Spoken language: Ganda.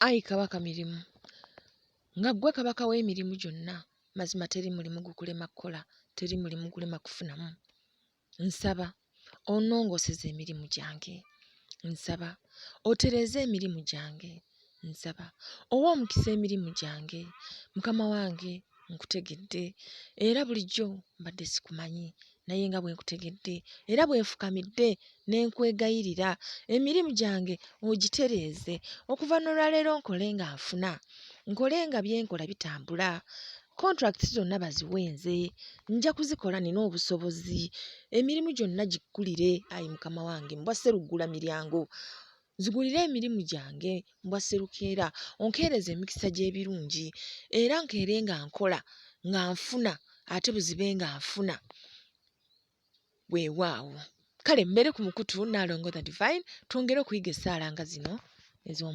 Ayi Kabaka Mirimu, nga ggwe Kabaka w'emirimu gyonna, mazima teri mulimu gukulema kukola, teri mulimu gulema kufunamu. Nsaba onongoseze emirimu gyange, nsaba otereze emirimu gyange, nsaba owa omukisa emirimu gyange. Mukama wange nkutegedde era bulijjo mbadde sikumanyi, naye nga bwe nkutegedde era bwe nfukamidde ne nkwegayirira emirimu gyange ogitereeze. Okuva n'olwaleero nkole nga nfuna, nkole nga byenkola bitambula. Contracts zonna baziwenze, nja kuzikola nina obusobozi. Emirimu gyonna giggulire, ayi Mukama wange mbwase luggula miryango. Nzigulire emirimu gyange mbwase lukeera, onkeereze emikisa gy'ebirungi era nkeere nga nkola nga nfuna ate buzibe nga nfuna. Weewaawo kale mbere ku mukutu Nnaalongo the Divine, twongere okuyiga Esaala nga zino ez'omu